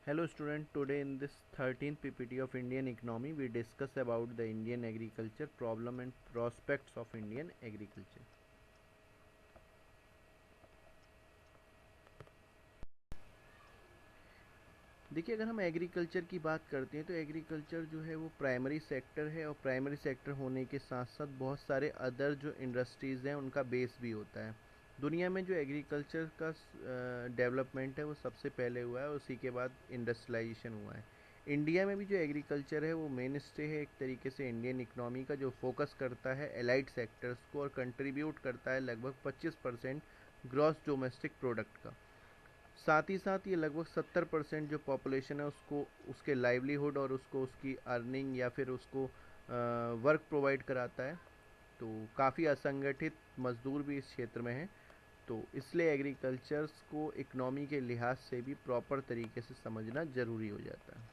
Hello student, today in this 13th PPT of Indian economy we discuss about the Indian agriculture problem and prospects of Indian agriculture. देखिए, अगर हम agriculture की बात करते हैं तो एग्रीकल्चर जो है वो प्राइमरी सेक्टर है, और प्राइमरी सेक्टर होने के साथ साथ बहुत सारे अदर जो इंडस्ट्रीज़ हैं उनका बेस भी होता है। दुनिया में जो एग्रीकल्चर का डेवलपमेंट है वो सबसे पहले हुआ है, और उसी के बाद इंडस्ट्रियलाइजेशन हुआ है। इंडिया में भी जो एग्रीकल्चर है वो मेन स्टे है एक तरीके से इंडियन इकोनॉमी का, जो फोकस करता है एलाइड सेक्टर्स को और कंट्रीब्यूट करता है लगभग 25% ग्रॉस डोमेस्टिक प्रोडक्ट का। साथ ही साथ ये लगभग 70% जो पॉपुलेशन है उसको उसके लाइवलीहुड और उसको उसकी अर्निंग या फिर उसको वर्क प्रोवाइड कराता है। तो काफ़ी असंगठित मजदूर भी इस क्षेत्र में हैं। तो इसलिए एग्रीकल्चर्स को इकोनॉमी के लिहाज से भी प्रॉपर तरीके से समझना ज़रूरी हो जाता है।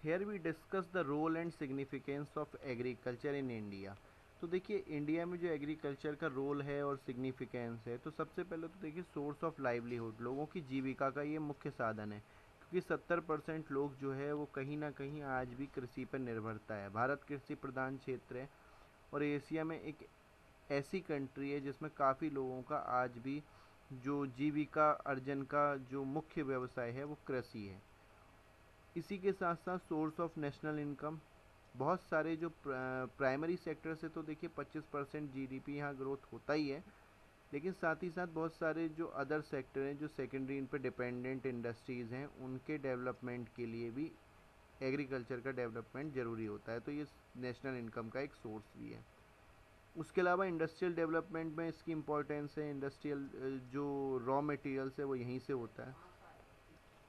Here we discuss the role and significance of agriculture in India. तो देखिए, इंडिया में जो एग्रीकल्चर का रोल है और सिग्निफिकेंस है, तो सबसे पहले तो देखिए सोर्स ऑफ लाइवलीहुड, लोगों की जीविका का ये मुख्य साधन है, क्योंकि 70% लोग जो है वो कहीं ना कहीं आज भी कृषि पर निर्भरता है। भारत कृषि प्रधान क्षेत्र है, और एशिया में एक ऐसी कंट्री है जिसमें काफ़ी लोगों का आज भी जो जीविका अर्जन का जो मुख्य व्यवसाय है वो कृषि है। इसी के साथ साथ सोर्स ऑफ नेशनल इनकम, बहुत सारे जो प्राइमरी सेक्टर से तो देखिए 25% जीडीपी यहाँ ग्रोथ होता ही है, लेकिन साथ ही साथ बहुत सारे जो अदर सेक्टर हैं जो सेकेंडरी इन पे डिपेंडेंट इंडस्ट्रीज़ हैं उनके डेवलपमेंट के लिए भी एग्रीकल्चर का डेवलपमेंट ज़रूरी होता है, तो ये नेशनल इनकम का एक सोर्स भी है। उसके अलावा इंडस्ट्रियल डेवलपमेंट में इसकी इम्पोर्टेंस है, इंडस्ट्रियल जो रॉ मटेरियल्स है वो यहीं से होता है।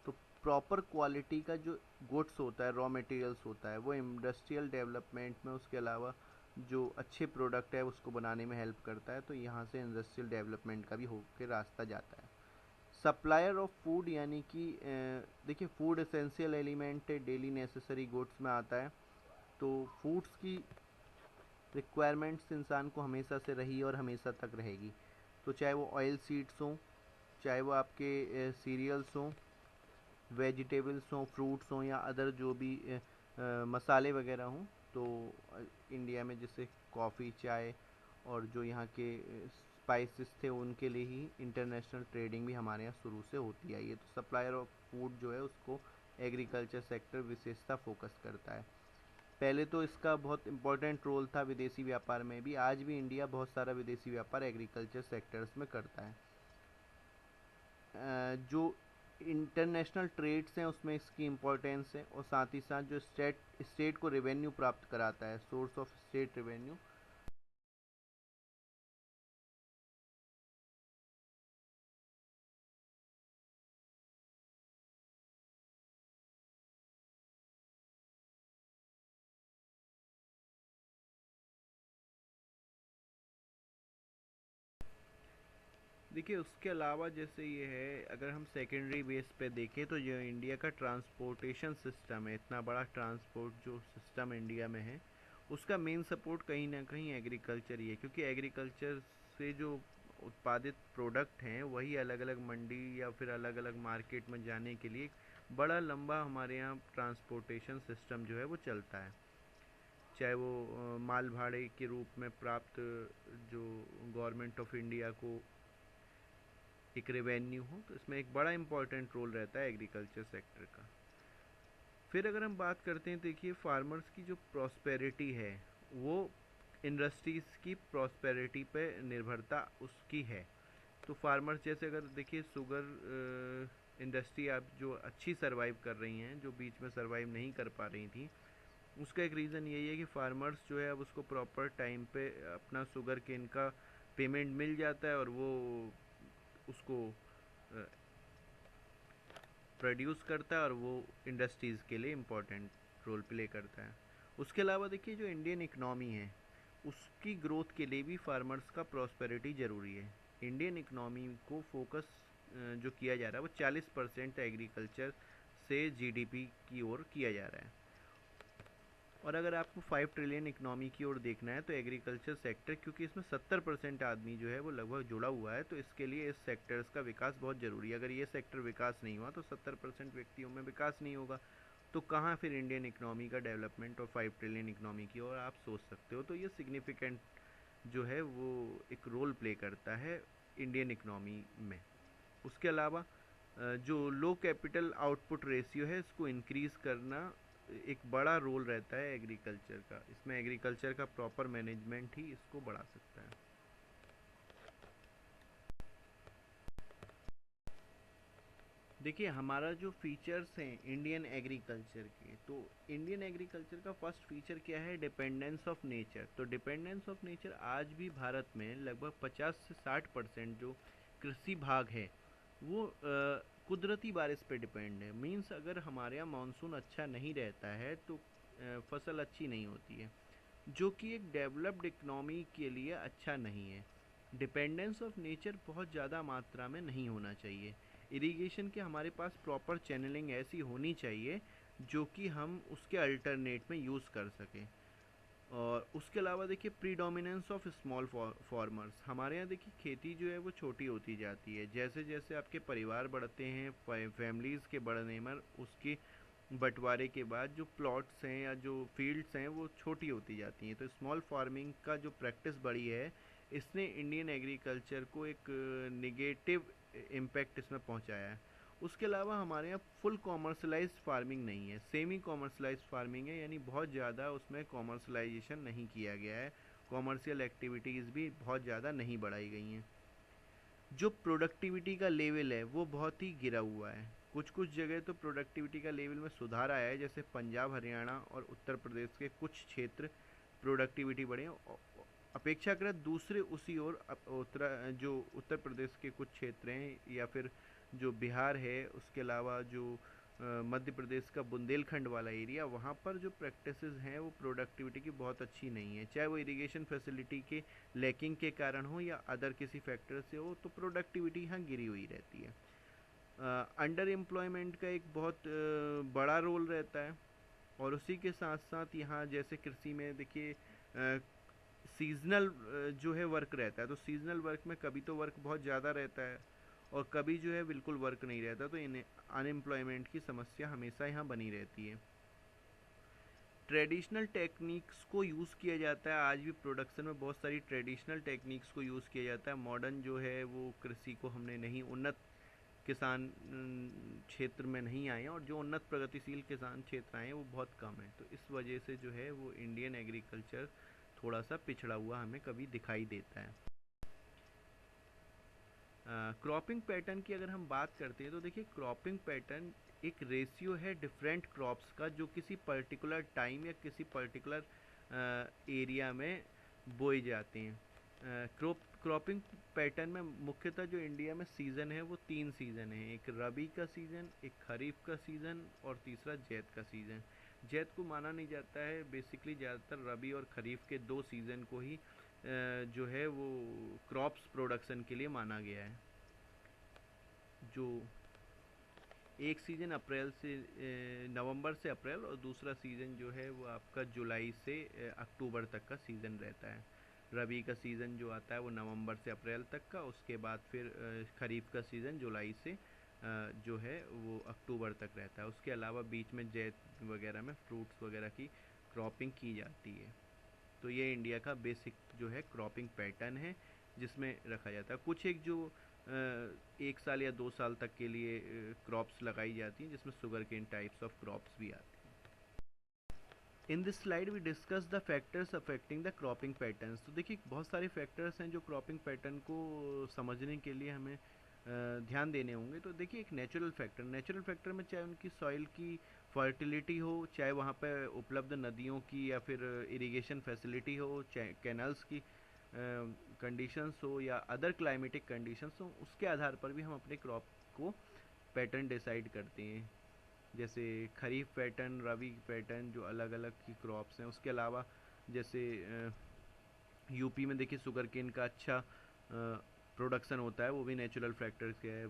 तो प्रॉपर क्वालिटी का जो गुड्स होता है, रॉ मटेरियल्स होता है, वो इंडस्ट्रियल डेवलपमेंट में उसके अलावा जो अच्छे प्रोडक्ट है उसको बनाने में हेल्प करता है, तो यहाँ से इंडस्ट्रियल डेवलपमेंट का भी होकर रास्ता जाता है। सप्लायर ऑफ फूड, यानी कि देखिए फूड एसेंशियल एलिमेंट है, डेली नेसेसरी गुड्स में आता है। तो फूड्स की रिक्वायरमेंट्स इंसान को हमेशा से रही और हमेशा तक रहेगी। तो चाहे वो ऑयल सीड्स हों, चाहे वो आपके सीरियल्स हों, वेजिटेबल्स हों, फ्रूट्स हों, या अदर जो भी मसाले वगैरह हों। तो इंडिया में जैसे कॉफ़ी, चाय और जो यहाँ के स्पाइसेस थे उनके लिए ही इंटरनेशनल ट्रेडिंग भी हमारे यहाँ शुरू से होती आई है। तो सप्लायर ऑफ फूड जो है उसको एग्रीकल्चर सेक्टर विशेषता फोकस करता है। पहले तो इसका बहुत इंपॉर्टेंट रोल था विदेशी व्यापार में भी, आज भी इंडिया बहुत सारा विदेशी व्यापार एग्रीकल्चर सेक्टर्स में करता है। जो इंटरनेशनल ट्रेड्स हैं उसमें इसकी इम्पोर्टेंस है, और साथ ही साथ जो स्टेट स्टेट को रेवेन्यू प्राप्त कराता है, सोर्स ऑफ स्टेट रेवेन्यू। देखिए, उसके अलावा जैसे ये है, अगर हम सेकेंडरी बेस पे देखें तो जो इंडिया का ट्रांसपोर्टेशन सिस्टम है, इतना बड़ा ट्रांसपोर्ट जो सिस्टम इंडिया में है, उसका मेन सपोर्ट कहीं ना कहीं एग्रीकल्चर ही है, क्योंकि एग्रीकल्चर से जो उत्पादित प्रोडक्ट हैं वही अलग अलग मंडी या फिर अलग अलग मार्केट में जाने के लिए बड़ा लंबा हमारे यहाँ ट्रांसपोर्टेशन सिस्टम जो है वो चलता है। चाहे वो माल भाड़े के रूप में प्राप्त जो गवर्नमेंट ऑफ इंडिया को एक रेवेन्यू हो, तो इसमें एक बड़ा इंपॉर्टेंट रोल रहता है एग्रीकल्चर सेक्टर का। फिर अगर हम बात करते हैं, देखिए फार्मर्स की जो प्रॉस्पेरिटी है वो इंडस्ट्रीज़ की प्रॉस्पेरिटी पे निर्भरता उसकी है। तो फार्मर्स जैसे अगर देखिए शुगर इंडस्ट्री आप जो अच्छी सरवाइव कर रही हैं, जो बीच में सरवाइव नहीं कर पा रही थी, उसका एक रीज़न यही है कि फार्मर्स जो है अब उसको प्रॉपर टाइम पे अपना शुगर केन का पेमेंट मिल जाता है, और वो उसको प्रोड्यूस करता है, और वो इंडस्ट्रीज़ के लिए इम्पोर्टेंट रोल प्ले करता है। उसके अलावा देखिए जो इंडियन इकनॉमी है उसकी ग्रोथ के लिए भी फार्मर्स का प्रॉस्पेरिटी ज़रूरी है। इंडियन इकनॉमी को फोकस जो किया जा रहा है वो 40% एग्रीकल्चर से जीडीपी की ओर किया जा रहा है। और अगर आपको 5 ट्रिलियन इकनॉमी की ओर देखना है तो एग्रीकल्चर सेक्टर, क्योंकि इसमें 70% आदमी जो है वो लगभग जुड़ा हुआ है, तो इसके लिए इस सेक्टर्स का विकास बहुत ज़रूरी है। अगर ये सेक्टर विकास नहीं हुआ तो 70% व्यक्तियों में विकास नहीं होगा, तो कहाँ फिर इंडियन इकनॉमी का डेवलपमेंट और 5 ट्रिलियन इकनॉमी की ओर आप सोच सकते हो। तो ये सिग्निफिकेंट जो है वो एक रोल प्ले करता है इंडियन इकनॉमी में। उसके अलावा जो लो कैपिटल आउटपुट रेशियो है इसको इंक्रीज़ करना एक बड़ा रोल रहता है एग्रीकल्चर का। इसमें एग्रीकल्चर का प्रॉपर मैनेजमेंट ही इसको बढ़ा सकता है। देखिए हमारा जो फीचर्स हैं इंडियन एग्रीकल्चर के, तो इंडियन एग्रीकल्चर का फर्स्ट फीचर क्या है? Dependence of nature. तो डिपेंडेंस ऑफ नेचर आज भी भारत में लगभग 50 से 60% जो कृषि भाग है वो कुदरती बारिश पे डिपेंड है। मींस अगर हमारे यहाँ मानसून अच्छा नहीं रहता है तो फसल अच्छी नहीं होती है, जो कि एक डेवलप्ड इकनॉमी के लिए अच्छा नहीं है। डिपेंडेंस ऑफ नेचर बहुत ज़्यादा मात्रा में नहीं होना चाहिए। इरिगेशन के हमारे पास प्रॉपर चैनलिंग ऐसी होनी चाहिए जो कि हम उसके अल्टरनेट में यूज़ कर सकें। और उसके अलावा देखिए प्रीडोमिनेंस ऑफ स्मॉल फार्मर्स। हमारे यहाँ देखिए खेती जो है वो छोटी होती जाती है। जैसे जैसे आपके परिवार बढ़ते हैं, फैमिलीज़ के बढ़ने में उसकी बंटवारे के बाद जो प्लॉट्स हैं या जो फील्ड्स हैं वो छोटी होती जाती हैं। तो स्मॉल फार्मिंग का जो प्रैक्टिस बढ़ी है इसने इंडियन एग्रीकल्चर को एक निगेटिव इम्पैक्ट इसमें पहुंचाया है। उसके अलावा हमारे यहाँ फुल कॉमर्शलाइज्ड फार्मिंग नहीं है, सेमी कॉमर्शलाइज्ड फार्मिंग है, यानी बहुत ज़्यादा उसमें कॉमर्शलाइजेशन नहीं किया गया है। कॉमर्शियल एक्टिविटीज़ भी बहुत ज़्यादा नहीं बढ़ाई गई हैं। जो प्रोडक्टिविटी का लेवल है वो बहुत ही गिरा हुआ है। कुछ कुछ जगह तो प्रोडक्टिविटी का लेवल में सुधार आया है, जैसे पंजाब, हरियाणा और उत्तर प्रदेश के कुछ क्षेत्र प्रोडक्टिविटी बढ़े अपेक्षाकृत। दूसरे उसी ओर जो उत्तर प्रदेश के कुछ क्षेत्र हैं या फिर जो बिहार है, उसके अलावा जो मध्य प्रदेश का बुंदेलखंड वाला एरिया, वहाँ पर जो प्रैक्टिसेस हैं वो प्रोडक्टिविटी की बहुत अच्छी नहीं है। चाहे वो इरिगेशन फैसिलिटी के लैकिंग के कारण हो या अदर किसी फैक्टर से हो, तो प्रोडक्टिविटी यहाँ गिरी हुई रहती है। अंडर एम्प्लॉयमेंट का एक बहुत बड़ा रोल रहता है। और उसी के साथ साथ यहाँ जैसे कृषि में देखिए सीजनल जो है वर्क रहता है। तो सीजनल वर्क में कभी तो वर्क बहुत ज़्यादा रहता है और कभी जो है बिल्कुल वर्क नहीं रहता, तो इन्हें अनएम्प्लॉयमेंट की समस्या हमेशा यहाँ बनी रहती है। ट्रेडिशनल टेक्निक्स को यूज़ किया जाता है। आज भी प्रोडक्शन में बहुत सारी ट्रेडिशनल टेक्निक्स को यूज़ किया जाता है। मॉडर्न जो है वो कृषि को हमने नहीं, उन्नत किसान क्षेत्र में नहीं आए हैं, और जो उन्नत प्रगतिशील किसान क्षेत्र आए हैं वो बहुत कम है। तो इस वजह से जो है वो इंडियन एग्रीकल्चर थोड़ा सा पिछड़ा हुआ हमें कभी दिखाई देता है। क्रॉपिंग पैटर्न की अगर हम बात करते हैं तो देखिए क्रॉपिंग पैटर्न एक रेशियो है डिफरेंट क्रॉप्स का जो किसी पर्टिकुलर टाइम या किसी पर्टिकुलर एरिया में बोए जाते हैं। क्रॉपिंग पैटर्न में मुख्यतः जो इंडिया में सीज़न है वो 3 सीज़न है। एक रबी का सीज़न, एक खरीफ का सीज़न और तीसरा जैद का सीज़न। जैद को माना नहीं जाता है, बेसिकली ज़्यादातर रबी और खरीफ के 2 सीज़न को ही जो है वो क्रॉप्स प्रोडक्शन के लिए माना गया है। जो एक सीज़न अप्रैल से नवंबर से अप्रैल और दूसरा सीज़न जो है वो आपका जुलाई से अक्टूबर तक का सीज़न रहता है। रबी का सीज़न जो आता है वो नवंबर से अप्रैल तक का, उसके बाद फिर खरीफ का सीज़न जुलाई से जो है वो अक्टूबर तक रहता है। उसके अलावा बीच में जैद वगैरह में फ्रूट्स वगैरह की क्रॉपिंग की जाती है। तो ये इंडिया का बेसिक जो है क्रॉपिंग पैटर्न है जिसमें रखा जाता है। कुछ एक जो 1 साल या 2 साल तक के लिए क्रॉप्स लगाई जाती हैं, जिसमें sugar cane types of crops भी आते हैं। In this slide we discuss the factors affecting the cropping patterns. तो देखिए बहुत सारे फैक्टर्स हैं जो क्रॉपिंग पैटर्न को समझने के लिए हमें ध्यान देने होंगे। तो देखिए एक नेचुरल फैक्टर में चाहे उनकी सॉइल की फर्टिलिटी हो, चाहे वहाँ पे उपलब्ध नदियों की या फिर इरिगेशन फैसिलिटी हो, चाहे कैनल्स की कंडीशंस हो या अदर क्लाइमेटिक कंडीशंस हो, उसके आधार पर भी हम अपने क्रॉप को पैटर्न डिसाइड करते हैं। जैसे खरीफ पैटर्न, रबी पैटर्न, जो अलग अलग की क्रॉप्स हैं। उसके अलावा जैसे यूपी में देखिए शुगर केन का अच्छा प्रोडक्शन होता है, वो भी नेचुरल फैक्टर्स के है।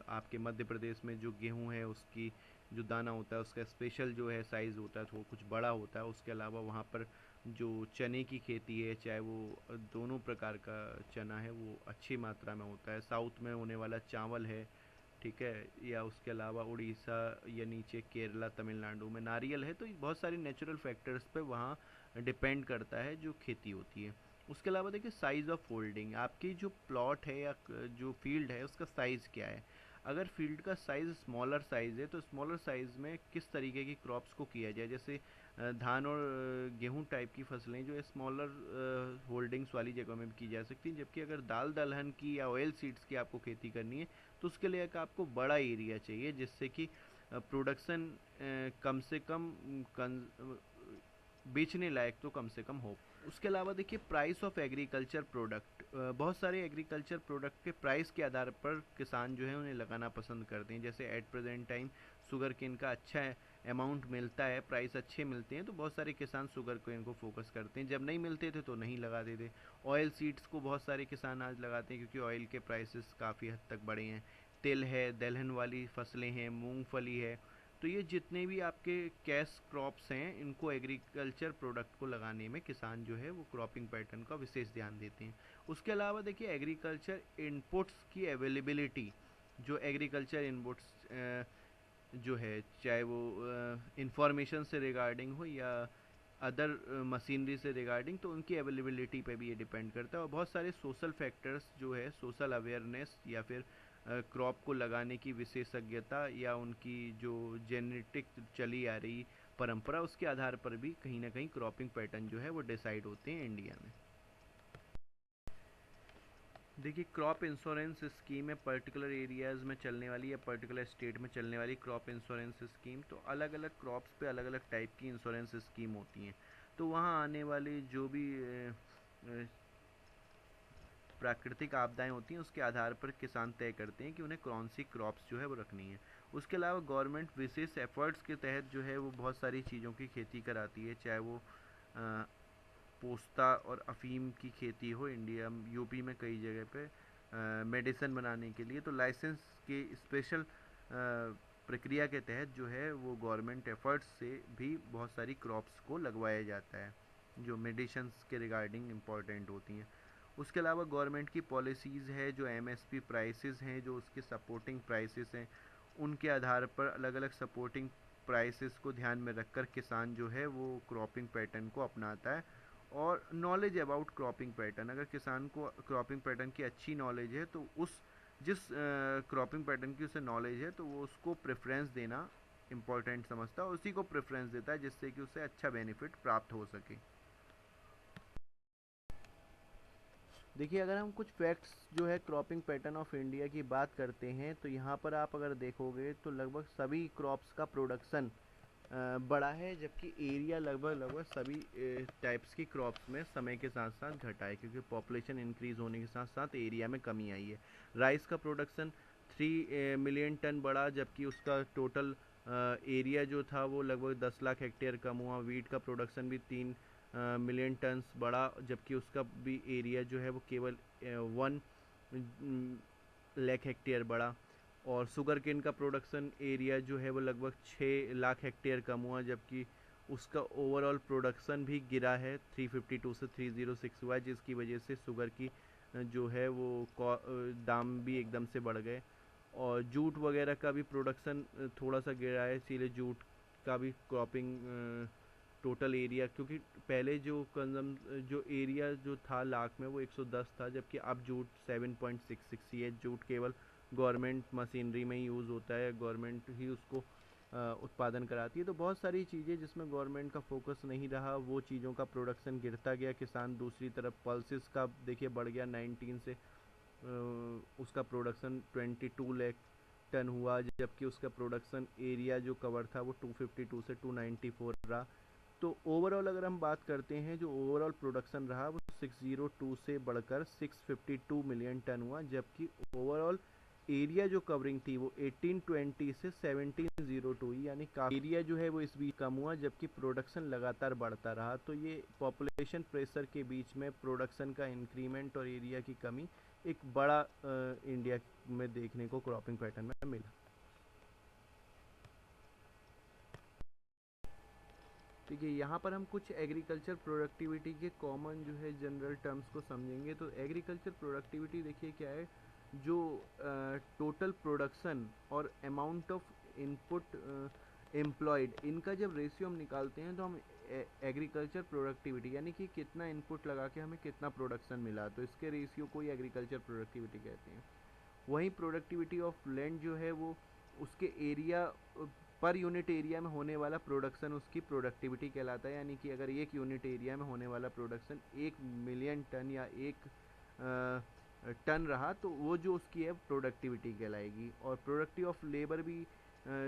आपके मध्य प्रदेश में जो गेहूं है उसकी जो दाना होता है उसका स्पेशल जो है साइज़ होता है तो वो कुछ बड़ा होता है। उसके अलावा वहाँ पर जो चने की खेती है, चाहे वो दोनों प्रकार का चना है, वो अच्छी मात्रा में होता है। साउथ में होने वाला चावल है, ठीक है, या उसके अलावा उड़ीसा या नीचे केरला तमिलनाडु में नारियल है। तो ये बहुत सारी नेचुरल फैक्टर्स पे वहाँ डिपेंड करता है जो खेती होती है। उसके अलावा देखिए साइज़ ऑफ होल्डिंग, आपकी जो प्लॉट है या जो फील्ड है उसका साइज़ क्या है। अगर फील्ड का साइज़ स्मॉलर साइज़ है तो स्मॉलर साइज़ में किस तरीके की क्रॉप्स को किया जाए, जैसे धान और गेहूं टाइप की फसलें जो है स्मॉलर होल्डिंग्स वाली जगह में भी की जा सकती हैं। जबकि अगर दाल दलहन की या ऑयल सीड्स की आपको खेती करनी है तो उसके लिए एक आपको बड़ा एरिया चाहिए, जिससे कि प्रोडक्शन कम से कम बेचने लायक तो कम से कम हो। उसके अलावा देखिए प्राइस ऑफ एग्रीकल्चर प्रोडक्ट, बहुत सारे एग्रीकल्चर प्रोडक्ट के प्राइस के आधार पर किसान जो है उन्हें लगाना पसंद करते हैं। जैसे at present time sugar cane का अच्छा अमाउंट मिलता है, प्राइस अच्छे मिलते हैं, तो बहुत सारे किसान शुगर केन को फोकस करते हैं। जब नहीं मिलते थे तो नहीं लगाते थे। ऑयल सीड्स को बहुत सारे किसान आज लगाते हैं क्योंकि ऑयल के प्राइसेस काफ़ी हद तक बढ़े हैं। तिल है, दलहन वाली फसलें हैं, मूंगफली है। तो ये जितने भी आपके कैश क्रॉप्स हैं इनको एग्रीकल्चर प्रोडक्ट को लगाने में किसान जो है वो क्रॉपिंग पैटर्न का विशेष ध्यान देते हैं। उसके अलावा देखिए एग्रीकल्चर इनपुट्स की अवेलेबिलिटी, जो एग्रीकल्चर इनपुट्स जो है, चाहे वो इंफॉर्मेशन से रिगार्डिंग हो या अदर मशीनरी से रिगार्डिंग, तो उनकी अवेलेबिलिटी पे भी ये डिपेंड करता है। और बहुत सारे सोशल फैक्टर्स जो है, सोशल अवेयरनेस या फिर क्रॉप को लगाने की विशेषज्ञता या उनकी जो जेनेटिक चली आ रही परंपरा, उसके आधार पर भी कहीं ना कहीं क्रॉपिंग पैटर्न जो है वो डिसाइड होते हैं इंडिया में। देखिए क्रॉप इंश्योरेंस स्कीम है पर्टिकुलर एरियाज़ में चलने वाली या पर्टिकुलर स्टेट में चलने वाली क्रॉप इंश्योरेंस स्कीम। तो अलग अलग क्रॉप्स पे अलग अलग टाइप की इंश्योरेंस स्कीम होती हैं। तो वहाँ आने वाली जो भी प्राकृतिक आपदाएं होती हैं उसके आधार पर किसान तय करते हैं कि उन्हें कौन सी क्रॉप्स जो है वो रखनी है। उसके अलावा गवर्नमेंट विशेष एफर्ट्स के तहत जो है वो बहुत सारी चीज़ों की खेती कराती है, चाहे वो पोस्ता और अफीम की खेती हो। इंडिया यूपी में कई जगह पे मेडिसिन बनाने के लिए तो लाइसेंस के स्पेशल प्रक्रिया के तहत जो है वो गवर्नमेंट एफर्ट्स से भी बहुत सारी क्रॉप्स को लगवाया जाता है जो मेडिसिन के रिगार्डिंग इम्पॉर्टेंट होती हैं। उसके अलावा गवर्नमेंट की पॉलिसीज़ है, जो एमएसपी प्राइसेस हैं, जो उसके सपोर्टिंग प्राइसेस हैं, उनके आधार पर अलग अलग सपोर्टिंग प्राइसेस को ध्यान में रखकर किसान जो है वो क्रॉपिंग पैटर्न को अपनाता है। और नॉलेज अबाउट क्रॉपिंग पैटर्न, अगर किसान को क्रॉपिंग पैटर्न की अच्छी नॉलेज है तो उस जिस क्रॉपिंग पैटर्न की उसे नॉलेज है तो वो उसको प्रेफरेंस देना इम्पोर्टेंट समझता है और उसी को प्रेफरेंस देता है जिससे कि उसे अच्छा बेनिफिट प्राप्त हो सके। देखिए अगर हम कुछ फैक्ट्स जो है क्रॉपिंग पैटर्न ऑफ इंडिया की बात करते हैं तो यहाँ पर आप अगर देखोगे तो लगभग सभी क्रॉप्स का प्रोडक्शन बड़ा है, जबकि एरिया लगभग लगभग सभी टाइप्स की क्रॉप्स में समय के साथ साथ घटा है क्योंकि पॉपुलेशन इंक्रीज होने के साथ साथ एरिया में कमी आई है। राइस का प्रोडक्शन 3 मिलियन टन बढ़ा, जबकि उसका टोटल एरिया जो था वो लगभग 10 लाख हेक्टेयर कम हुआ। वीट का प्रोडक्शन भी 3 मिलियन टन्स बढ़ा, जबकि उसका भी एरिया जो है वो केवल 1 लाख हेक्टेयर बढ़ा। और शुगर केन का प्रोडक्शन एरिया जो है वो लगभग 6 लाख हेक्टेयर कम हुआ, जबकि उसका ओवरऑल प्रोडक्शन भी गिरा है 352 से 306 हुआ है, जिसकी वजह से शुगर की जो है वो दाम भी एकदम से बढ़ गए। और जूट वगैरह का भी प्रोडक्शन थोड़ा सा गिरा है, इसीलिए जूट का भी क्रॉपिंग टोटल एरिया, क्योंकि पहले जो कंजम जो एरिया जो था लाख में वो 110 था, जबकि अब जूट 7.66 ही है। जूट केवल गवर्नमेंट मशीनरी में ही यूज़ होता है, गवर्नमेंट ही उसको उत्पादन कराती है। तो बहुत सारी चीज़ें जिसमें गवर्नमेंट का फोकस नहीं रहा वो चीज़ों का प्रोडक्शन गिरता गया। किसान दूसरी तरफ पल्सेस का देखिए बढ़ गया 19 से उसका प्रोडक्शन 22 लाख टन हुआ, जबकि उसका प्रोडक्शन एरिया जो कवर था वो 252 से 294 रहा। तो ओवरऑल अगर हम बात करते हैं जो ओवरऑल प्रोडक्शन रहा वो 602 से बढ़कर 652 मिलियन टन हुआ, जबकि ओवरऑल एरिया जो कवरिंग थी वो 1820 से 1702, यानी काफी एरिया जो है वो इस बीच कम हुआ, जबकि प्रोडक्शन लगातार बढ़ता रहा। तो ये पॉपुलेशन प्रेशर के बीच में प्रोडक्शन का इंक्रीमेंट और एरिया की कमी एक बड़ा इंडिया में देखने को क्रॉपिंग पैटर्न में मिला। देखिए यहाँ पर हम कुछ एग्रीकल्चर प्रोडक्टिविटी के कॉमन जो है जनरल टर्म्स को समझेंगे। तो एग्रीकल्चर प्रोडक्टिविटी देखिए क्या है, जो टोटल प्रोडक्शन और अमाउंट ऑफ इनपुट एम्प्लॉयड, इनका जब रेशियो हम निकालते हैं तो हम एग्रीकल्चर प्रोडक्टिविटी यानी कि कितना इनपुट लगा के हमें कितना प्रोडक्शन मिला, तो इसके रेशियो को ही एग्रीकल्चर प्रोडक्टिविटी कहते हैं। वहीं प्रोडक्टिविटी ऑफ लैंड जो है वो उसके एरिया पर यूनिट एरिया में होने वाला प्रोडक्शन उसकी प्रोडक्टिविटी कहलाता है। यानी कि अगर एक यूनिट एरिया में होने वाला प्रोडक्शन 1 मिलियन टन या 1 टन रहा तो वो जो उसकी है प्रोडक्टिविटी कहलाएगी। और प्रोडक्टिव ऑफ लेबर भी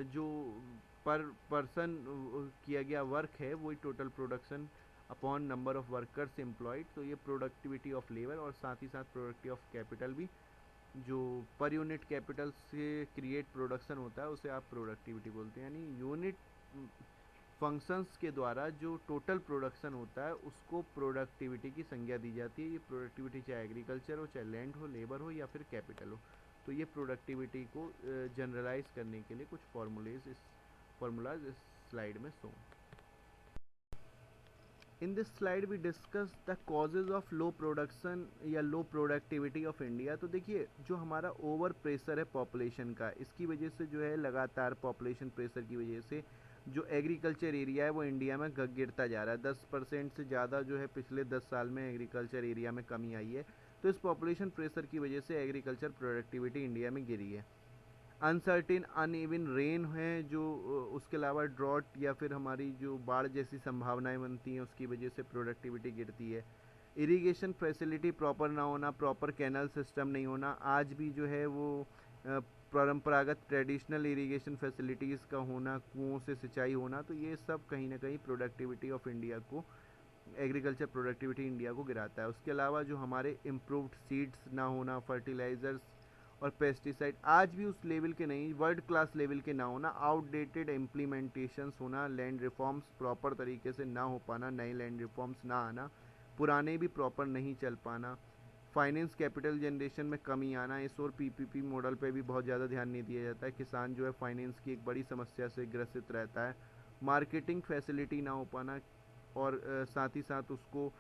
जो पर पर्सन किया गया वर्क है वही total production upon number of workers employed, तो ये प्रोडक्टिविटी ऑफ लेबर। और साथ ही साथ प्रोडक्टिव ऑफ कैपिटल भी, जो पर यूनिट कैपिटल से क्रिएट प्रोडक्शन होता है उसे आप प्रोडक्टिविटी बोलते हैं। यानी यूनिट फंक्शंस के द्वारा जो टोटल प्रोडक्शन होता है उसको प्रोडक्टिविटी की संज्ञा दी जाती है। ये प्रोडक्टिविटी चाहे एग्रीकल्चर हो, चाहे लैंड हो, लेबर हो या फिर कैपिटल हो। तो ये प्रोडक्टिविटी को जनरलाइज करने के लिए कुछ फार्मूलाज इस स्लाइड में show. In this slide we discuss the causes of low production या low productivity of India। तो देखिए जो हमारा ओवर प्रेशर है पॉपुलेशन का, इसकी वजह से जो है लगातार पॉपुलेशन प्रेशर की वजह से जो एग्रीकल्चर एरिया है वो इंडिया में गिरता जा रहा है। 10% से ज़्यादा जो है पिछले 10 साल में एग्रीकल्चर एरिया में कमी आई है। तो इस पॉपुलेशन प्रेशर की वजह से एग्रीकल्चर प्रोडक्टिविटी इंडिया में गिरी है। अनसर्टेन अनइवन रेन है जो, उसके अलावा ड्रॉट या फिर हमारी जो बाढ़ जैसी संभावनाएं बनती हैं उसकी वजह से प्रोडक्टिविटी गिरती है। इरिगेशन फैसिलिटी प्रॉपर ना होना, प्रॉपर कैनल सिस्टम नहीं होना, आज भी जो है वो परंपरागत ट्रेडिशनल इरिगेशन फैसिलिटीज़ का होना, कुओं से सिंचाई होना, तो ये सब कहीं ना कहीं प्रोडक्टिविटी ऑफ इंडिया को, एग्रीकल्चर प्रोडक्टिविटी इंडिया को गिराता है। उसके अलावा जो हमारे इम्प्रूव्ड सीड्स ना होना, फर्टिलाइज़र्स और पेस्टिसाइड आज भी उस लेवल के नहीं, वर्ल्ड क्लास लेवल के ना होना, आउटडेटेड इम्प्लीमेंटेशंस होना, लैंड रिफॉर्म्स प्रॉपर तरीके से ना हो पाना, नए लैंड रिफॉर्म्स ना आना, पुराने भी प्रॉपर नहीं चल पाना, फाइनेंस कैपिटल जनरेशन में कमी आना। इस और पीपीपी मॉडल पे भी बहुत ज़्यादा ध्यान नहीं दिया जाता है। किसान जो है फाइनेंस की एक बड़ी समस्या से ग्रसित रहता है। मार्केटिंग फैसिलिटी ना हो पाना और साथ ही साथ उसको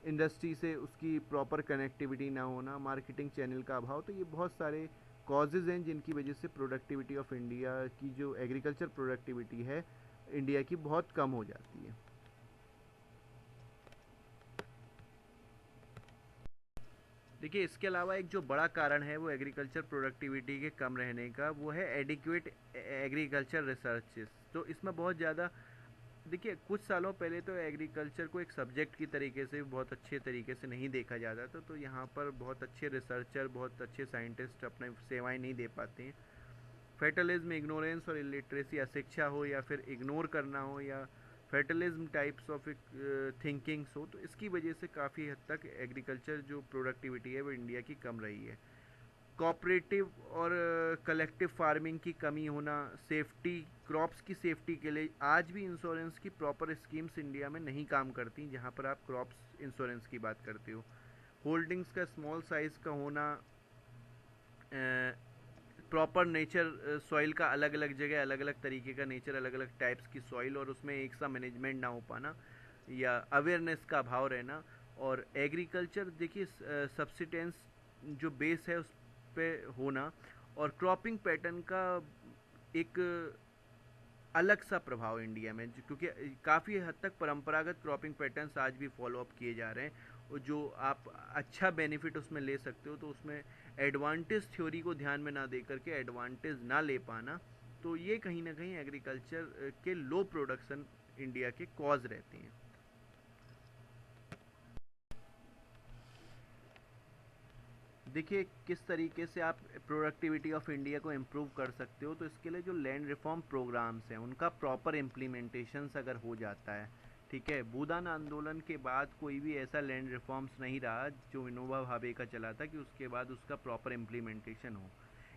इंडस्ट्री से उसकी प्रॉपर कनेक्टिविटी ना होना, मार्केटिंग चैनल का अभाव। तो ये बहुत सारे कॉजेज़ हैं जिनकी वजह से प्रोडक्टिविटी ऑफ इंडिया की, जो एग्रीकल्चर प्रोडक्टिविटी है इंडिया की, बहुत कम हो जाती है। देखिए इसके अलावा एक जो बड़ा कारण है वो एग्रीकल्चर प्रोडक्टिविटी के कम रहने का, वो है एडिक्वेट एग्रीकल्चर रिसर्चेस। तो इसमें बहुत ज़्यादा, देखिए कुछ सालों पहले तो एग्रीकल्चर को एक सब्जेक्ट की तरीके से बहुत अच्छे तरीके से नहीं देखा जाता था। तो यहाँ पर बहुत अच्छे रिसर्चर, बहुत अच्छे साइंटिस्ट अपने सेवाएं नहीं दे पाते हैं। फेटलिज्म, इग्नोरेंस और इलिटरेसी, अशिक्षा हो या फिर इग्नोर करना हो या फेटलिज्म टाइप्स ऑफ थिंकिंग्स हो, तो इसकी वजह से काफ़ी हद तक एग्रीकल्चर जो प्रोडक्टिविटी है वो इंडिया की कम रही है। कोऑपरेटिव और कलेक्टिव फार्मिंग की कमी होना, सेफ्टी, क्रॉप्स की सेफ्टी के लिए आज भी इंश्योरेंस की प्रॉपर स्कीम्स इंडिया में नहीं काम करती जहाँ पर आप क्रॉप्स इंश्योरेंस की बात करते हो। होल्डिंग्स का स्मॉल साइज़ का होना, प्रॉपर नेचर, सॉइल का अलग अलग जगह अलग अलग तरीके का नेचर, अलग अलग टाइप्स की सॉइल और उसमें एक सा मैनेजमेंट ना हो पाना या अवेयरनेस का अभाव रहना। और एग्रीकल्चर देखिए सब्सिटेंस जो बेस है उस पे होना और क्रॉपिंग पैटर्न का एक अलग सा प्रभाव इंडिया में, क्योंकि काफ़ी हद तक परंपरागत क्रॉपिंग पैटर्न्स आज भी फॉलो अप किए जा रहे हैं और जो आप अच्छा बेनिफिट उसमें ले सकते हो, तो उसमें एडवांटेज थ्योरी को ध्यान में ना दे करके एडवांटेज ना ले पाना, तो ये कहीं ना कहीं एग्रीकल्चर के लो प्रोडक्शन इंडिया के कॉज रहते हैं। देखिए किस तरीके से आप प्रोडक्टिविटी ऑफ इंडिया को इम्प्रूव कर सकते हो। तो इसके लिए जो लैंड रिफॉर्म प्रोग्राम्स हैं उनका प्रॉपर इम्प्लीमेंटेशंस अगर हो जाता है, ठीक है, भूदान आंदोलन के बाद कोई भी ऐसा लैंड रिफॉर्म्स नहीं रहा जो विनोबा भावे का चला था कि उसके बाद उसका प्रॉपर इम्प्लीमेंटेशन हो।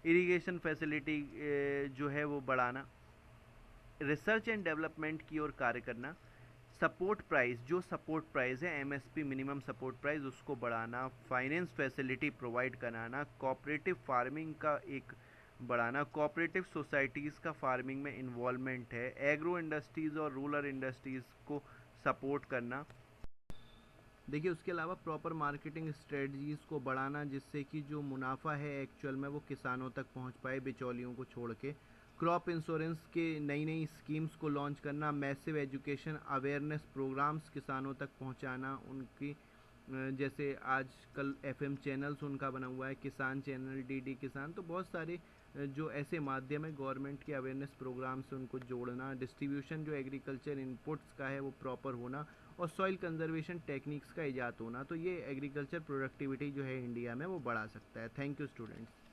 इरिगेशन फैसिलिटी जो है वो बढ़ाना, रिसर्च एंड डेवलपमेंट की ओर कार्य करना, सपोर्ट प्राइस, जो सपोर्ट प्राइस है एमएसपी मिनिमम सपोर्ट प्राइस उसको बढ़ाना, फाइनेंस फैसिलिटी प्रोवाइड कराना, कोऑपरेटिव फार्मिंग का एक बढ़ाना, कोऑपरेटिव सोसाइटीज़ का फार्मिंग में इन्वॉल्वमेंट है, एग्रो इंडस्ट्रीज़ और रूरल इंडस्ट्रीज़ को सपोर्ट करना। देखिए उसके अलावा प्रॉपर मार्केटिंग स्ट्रेटजीज़ को बढ़ाना, जिससे कि जो मुनाफा है एक्चुअल में वो किसानों तक पहुंच पाए बिचौलियों को छोड़ के। क्रॉप इंश्योरेंस के नई नई स्कीम्स को लॉन्च करना, मैसिव एजुकेशन अवेयरनेस प्रोग्राम्स किसानों तक पहुंचाना उनकी, जैसे आजकल एफएम चैनल्स उनका बना हुआ है, किसान चैनल, डीडी किसान, तो बहुत सारे जो ऐसे माध्यम है गवर्नमेंट के अवेयरनेस प्रोग्राम से उनको जोड़ना। डिस्ट्रीब्यूशन जो एग्रीकल्चर इनपुट्स का है वो प्रॉपर होना, और सॉइल कंजर्वेशन टेक्निक्स का इजाद होना। तो ये एग्रीकल्चर प्रोडक्टिविटी जो है इंडिया में वो बढ़ा सकता है। Thank you students.